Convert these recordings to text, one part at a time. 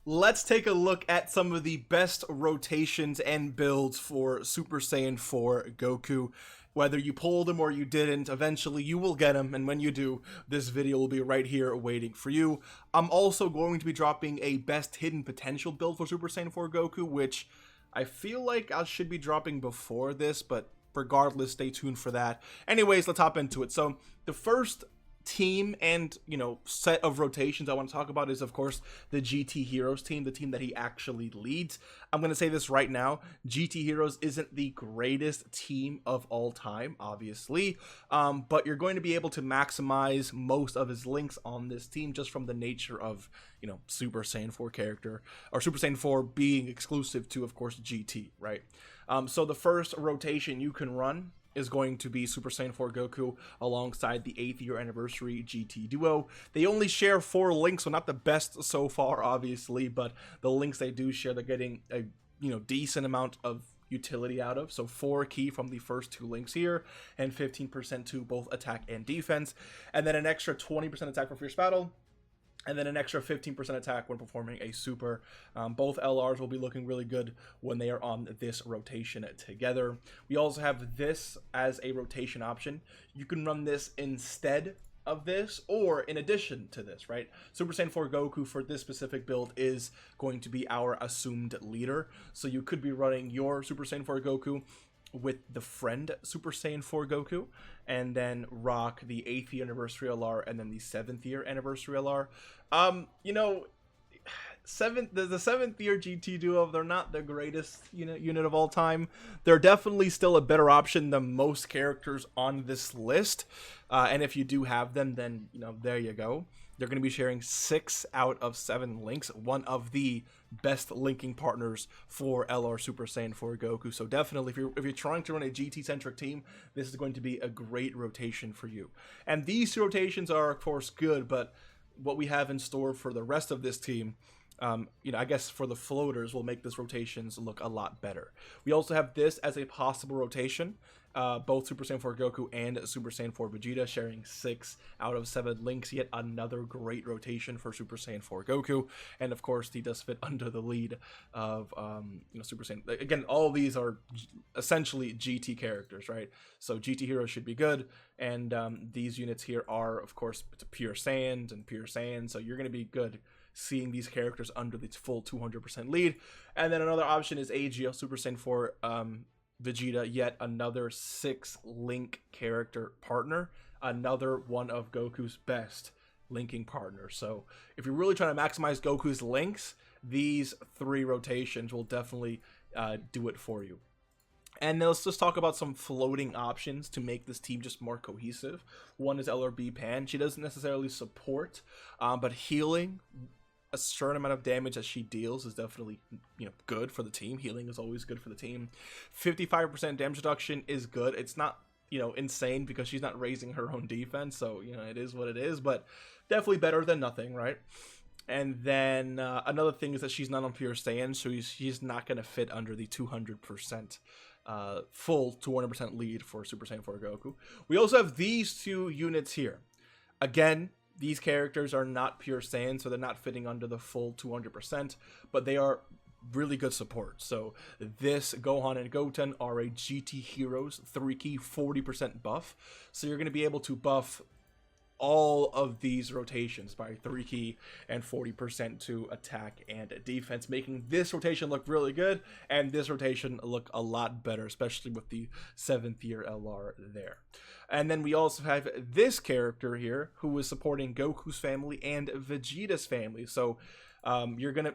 let's take a look at some of the best rotations and builds for Super Saiyan 4 Goku. Whether you pulled him or you didn't, eventually you will get him, and when you do, this video will be right here waiting for you. I'm also going to be dropping a best hidden potential build for Super Saiyan 4 Goku, which I feel like I should be dropping before this, but regardless, stay tuned for that. Anyways, let's hop into it. So the first team and set of rotations I want to talk about is, of course, the GT Heroes team, the team that he actually leads. I'm going to say this right now, GT Heroes isn't the greatest team of all time, obviously, but you're going to be able to maximize most of his links on this team just from the nature of Super Saiyan 4 character, or Super Saiyan 4 being exclusive to, of course, GT, right? So the first rotation you can run is going to be Super Saiyan 4 Goku alongside the 8th year anniversary GT duo. They only share 4 links, so not the best so far, obviously, but the links they do share, they're getting a decent amount of utility out of. So 4 key from the first 2 links here, and 15% to both attack and defense, and then an extra 20% attack for Fierce Battle, and then an extra 15% attack when performing a super. Both LRs will be looking really good when they are on this rotation together. We also have this as a rotation option. You can run this instead of this or in addition to this, right? Super Saiyan 4 Goku for this specific build is going to be our assumed leader. So you could be running your Super Saiyan 4 Goku with the friend Super Saiyan 4 Goku, and then rock the 8th year anniversary LR and then the 7th year anniversary LR. The 7th year GT duo, they're not the greatest unit of all time. They're definitely still a better option than most characters on this list, and if you do have them, then there you go. They're going to be sharing 6 out of 7 links, one of the best linking partners for LR Super Saiyan 4 Goku. So definitely, if you're trying to run a GT-centric team, this is going to be a great rotation for you. And these 2 rotations are, of course, good, but what we have in store for the rest of this team, I guess for the floaters, will make this rotations look a lot better. We also have this as a possible rotation. Both Super Saiyan 4 Goku and Super Saiyan 4 Vegeta sharing 6 out of 7 links. Yet another great rotation for Super Saiyan 4 Goku, and of course he does fit under the lead of Super Saiyan. Again, all of these are essentially GT characters, right? So GT Heroes should be good, and these units here are, of course, pure Saiyans and pure Saiyans. So you're going to be good seeing these characters under the full 200% lead. And then another option is AGO Super Saiyan 4 Vegeta, yet another 6 link character partner, another one of Goku's best linking partners. So if you're really trying to maximize Goku's links, these 3 rotations will definitely do it for you. And then let's just talk about some floating options to make this team just more cohesive. One is LRB Pan. She doesn't necessarily support, but healing a certain amount of damage that she deals is definitely good for the team. Healing is always good for the team. 55% damage reduction is good. It's not insane because she's not raising her own defense, so it is what it is, but definitely better than nothing, right? And then another thing is that she's not on pure Saiyan, so she's not going to fit under the 200% full 200% lead for Super Saiyan 4 Goku. We also have these 2 units here. Again, these characters are not pure Saiyan, so they're not fitting under the full 200%, but they are really good support. So this Gohan and Goten are a GT Heroes 3-key 40% buff. So you're going to be able to buff all of these rotations by 3-key and 40% to attack and defense, making this rotation look really good and this rotation look a lot better, especially with the 7th year LR there. And then we also have this character here who is supporting Goku's family and Vegeta's family. So you're gonna,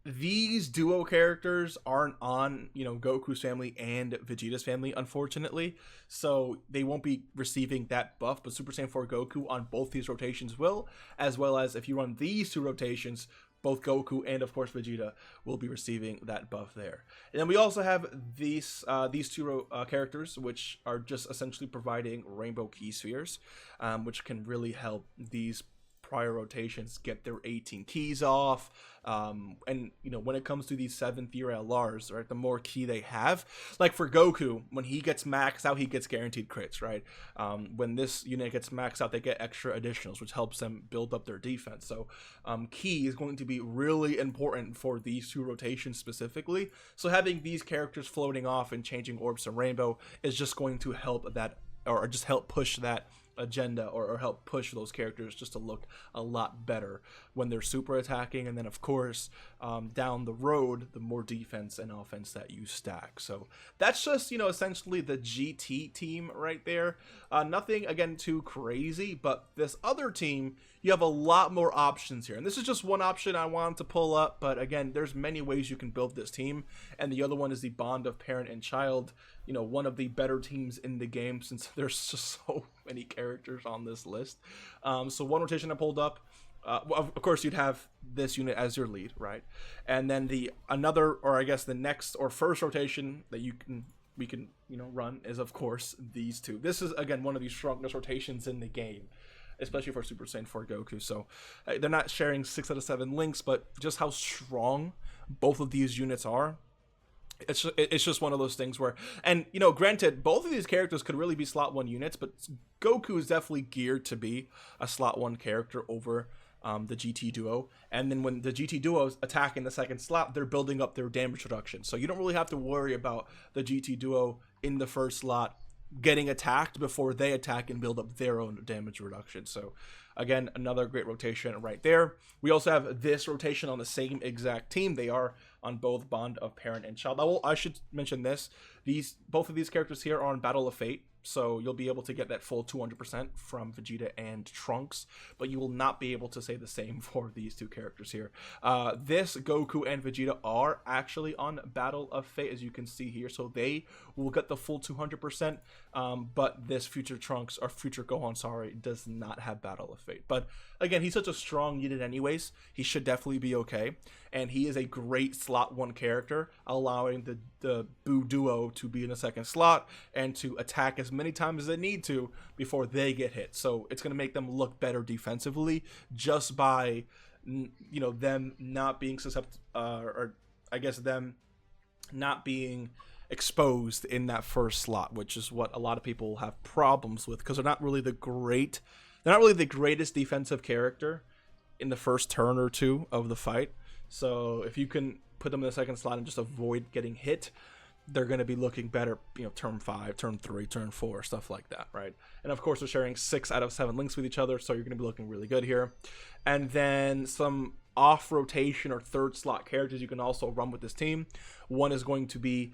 these duo characters aren't on Goku's family and Vegeta's family, unfortunately, so they won't be receiving that buff, but Super Saiyan 4 Goku on both these rotations will, as well as if you run these 2 rotations, both Goku and of course Vegeta will be receiving that buff there. And then we also have these 2 characters, which are just essentially providing rainbow key spheres, which can really help these prior rotations get their 18 keys off. And you know, when it comes to these 7th year LRs, right, the more key they have, like for Goku, when he gets maxed out, he gets guaranteed crits, right? When this unit gets maxed out, they get extra additionals, which helps them build up their defense. So key is going to be really important for these 2 rotations specifically. So having these characters floating off and changing orbs and rainbow is just going to help that, or just help push that agenda, or help push those characters just to look a lot better when they're super attacking. And then of course down the road, the more defense and offense that you stack. So that's just, you know, essentially the GT team right there. Nothing again too crazy, but this other team, you have a lot more options here, and this is just one option I wanted to pull up, but again, there's many ways you can build this team. And the other one is the bond of parent and child, you know, one of the better teams in the game, since there's just so many characters on this list. So one rotation I pulled up, of course you'd have this unit as your lead, right? And then the next or first rotation that we can you know run is of course these 2. This is again one of the strongest rotations in the game, especially for Super Saiyan 4 Goku. So they're not sharing 6 out of 7 links, but just how strong both of these units are, it's just one of those things where, and you know, granted, both of these characters could really be slot 1 units, but Goku is definitely geared to be a slot 1 character over the GT duo. And then when the GT duos attack in the 2nd slot, they're building up their damage reduction, so you don't really have to worry about the GT duo in the 1st slot getting attacked before they attack and build up their own damage reduction. So again, another great rotation right there. We also have this rotation on the same exact team. They are on both bond of parent and child. I should mention this, both of these characters here are on Battle of Fate, so you'll be able to get that full 200% from Vegeta and Trunks, but you will not be able to say the same for these 2 characters here. This Goku and Vegeta are actually on Battle of Fate, as you can see here, so they will get the full 200%, but this future Trunks, or future Gohan, sorry, does not have Battle of Fate. But again, he's such a strong unit anyways, he should definitely be okay, and he is a great slot 1 character, allowing the Buu duo to be in the 2nd slot and to attack as many times as they need to before they get hit. So it's going to make them look better defensively just by, you know, them not being susceptible, or I guess them not being exposed in that 1st slot, which is what a lot of people have problems with, because they're not really the greatest defensive character in the 1st turn or 2 of the fight. So if you can put them in the 2nd slot and just avoid getting hit, they're going to be looking better, you know, turn 5, turn 3, turn 4, stuff like that, right? And of course, they're sharing 6 out of 7 links with each other, so you're going to be looking really good here. And then some off rotation or 3rd slot characters you can also run with this team. One is going to be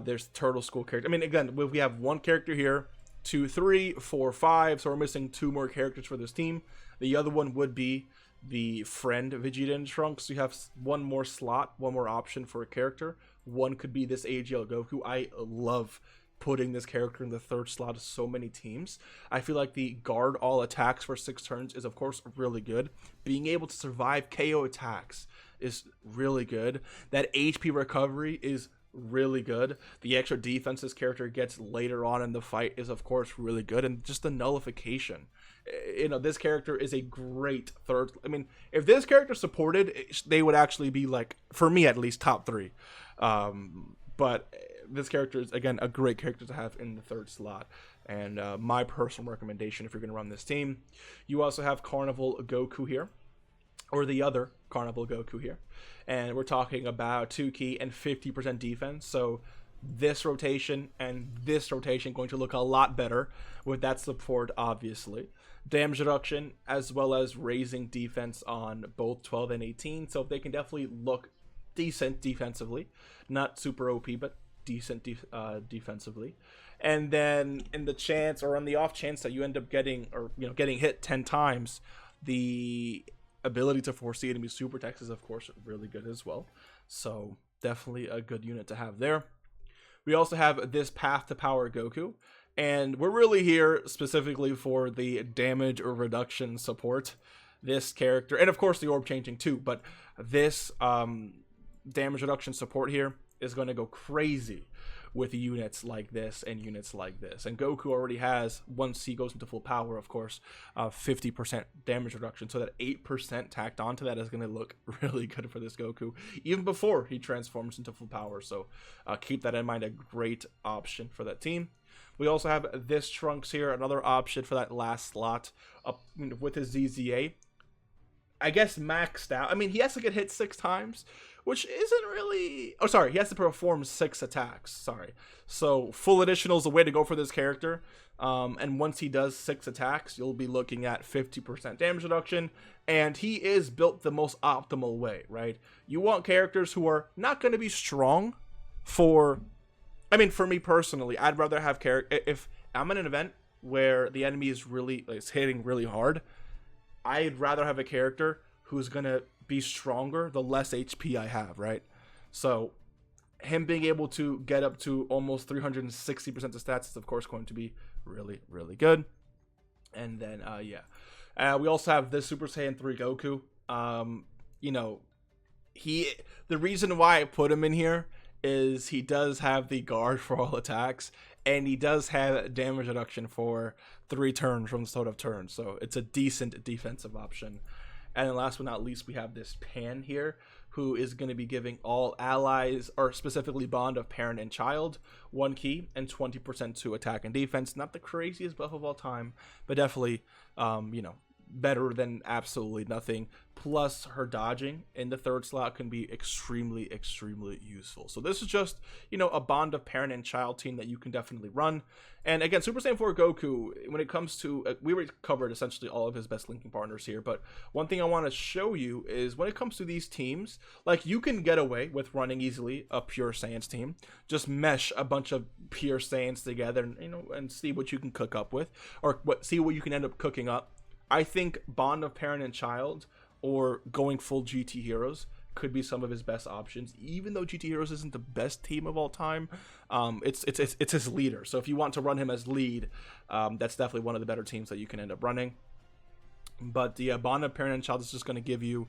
there's Turtle School character. I mean, again, we have 1 character here, 2, 3, 4, 5, so we're missing 2 more characters for this team. The other one would be the friend Vegeta and Trunks. So you have 1 more slot, 1 more option for a character. One could be this AGL Goku. I love putting this character in the 3rd slot of so many teams. I feel like the guard all attacks for 6 turns is of course really good. Being able to survive KO attacks is really good. That HP recovery is really good. The extra defense this character gets later on in the fight is of course really good, and just the nullification. You know, this character is a great 3rd. I mean, if this character supported, they would actually be, like, for me at least, top 3. But this character is, again, a great character to have in the 3rd slot, and my personal recommendation if you're going to run this team. You also have Carnival Goku here, or the other Carnival Goku here, and we're talking about 2 key and 50% defense. So this rotation and this rotation going to look a lot better with that support, obviously. Damage reduction as well as raising defense on both 12 and 18, so they can definitely look decent defensively, not super OP, but decent defensively. And then in the chance, or on the off chance that you end up getting, or you know, getting hit 10 times, the ability to foresee enemy super attacks is of course really good as well. So definitely a good unit to have there. We also have this Path to Power Goku, and we're really here specifically for the damage or reduction support. This character, and of course the orb changing too, but this damage reduction support here is going to go crazy with units like this and units like this. And Goku already has, once he goes into full power, of course, 50% damage reduction. So that 8% tacked onto that is going to look really good for this Goku, even before he transforms into full power. So keep that in mind, a great option for that team. We also have this Trunks here, another option for that last slot with his ZZA. I guess maxed out. I mean, he has to get hit 6 times, which isn't really... Oh, sorry. He has to perform 6 attacks. Sorry. So full additional is the way to go for this character. And once he does 6 attacks, you'll be looking at 50% damage reduction. And he is built the most optimal way, right? You want characters who are not going to be strong for... I mean, for me personally, I'd rather have character... If I'm in an event where the enemy is really hitting really hard, I'd rather have a character who's going to be stronger the less HP I have, right? So him being able to get up to almost 360% of stats is, of course, going to be really, really good. And then, we also have this Super Saiyan 3 Goku. You know, the reason why I put him in here is he does have the guard for all attacks, and he does have damage reduction for 3 turns from the start of turns, so it's a decent defensive option. And then last but not least, we have this Pan here, who is going to be giving all allies, or specifically bond of parent and child, 1 key and 20% to attack and defense. Not the craziest buff of all time, but definitely, you know, better than absolutely nothing. Plus her dodging in the 3rd slot can be extremely useful. So this is just, you know, a bond of parent and child team that you can definitely run. And again, Super Saiyan 4 Goku, when it comes to we already covered essentially all of his best linking partners here, but one thing I want to show you is when it comes to these teams, like, you can get away with running easily a pure Saiyans team. Just mesh a bunch of pure Saiyans together and, you know, and see what you can cook up with, or see what you can end up cooking up. I think bond of parent and child or going full GT Heroes could be some of his best options, even though GT Heroes isn't the best team of all time. It's his leader, so if you want to run him as lead, that's definitely one of the better teams that you can end up running. But the bond of parent and child is just going to give you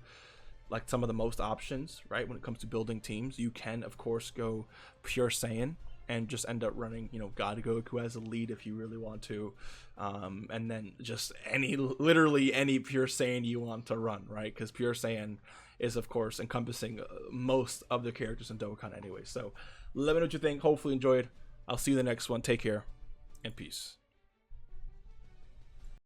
like some of the most options, right? When it comes to building teams, you can of course go pure Saiyan and just end up running, you know, God Goku as a lead if you really want to, and then just literally any pure Saiyan you want to run, right? Because pure Saiyan is, of course, encompassing most of the characters in Dokkan anyway. So let me know what you think. Hopefully enjoyed. I'll see you in the next one. Take care and peace.